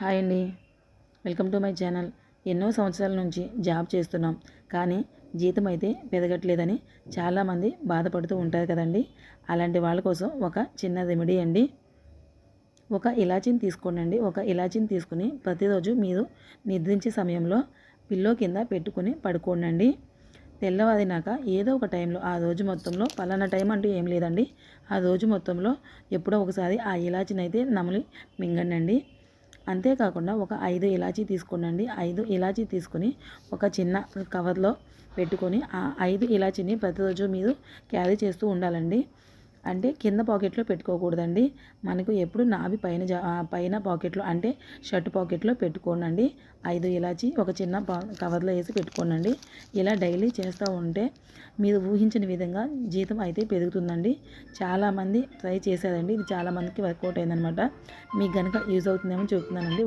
Hi అండి, welcome to my channel. ఎన్నో సంవత్సరాల నుంచి జాబ్ చేస్తున్నాం, కానీ జీతం అయితే పెరగట్లేదని చాలామంది బాధపడుతూ ఉంటారు కదండి. అలాంటి వాళ్ళ కోసం ఒక చిన్న రెమెడీ అండి. ఒక ఇలాచీని తీసుకోండి. ఒక ఇలాచీని తీసుకుని ప్రతిరోజు మీరు నిద్రించే సమయంలో పిల్లో కింద పెట్టుకుని పడుకోండి. తెల్లవారినాక ఏదో ఒక టైంలో, ఆ రోజు మొత్తంలో పలానా టైం అంటూ ఏం లేదండి, ఆ రోజు మొత్తంలో ఎప్పుడో ఒకసారి ఆ ఇలాచీని అయితే నమిలి మింగండి. అంతేకాకుండా ఒక 5 ఇలాచీ తీసుకోండి. 5 ఇలాచీ తీసుకుని ఒక చిన్న కవర్లో పెట్టుకొని ఆ 5 ఇలాచీని ప్రతిరోజు మీరు క్యారీ చేస్తూ ఉండాలండి. అంటే కింద పాకెట్లో పెట్టుకోకూడదండి. మనకు ఎప్పుడు నాభి పైన పాకెట్లో, అంటే షర్ట్ పాకెట్లో పెట్టుకోనండి. 5 ఇలాచి ఒక చిన్న కవర్లో వేసి పెట్టుకోనండి. ఇలా డైలీ చేస్తూ ఉంటే మీరు ఊహించిన విధంగా జీతం అయితే పెరుగుతుందండి. చాలామంది ట్రై చేశారండి, ఇది చాలామందికి వర్కౌట్ అయిందనమాట. మీకు కనుక యూజ్ అవుతుందేమో చెప్తున్నానండి.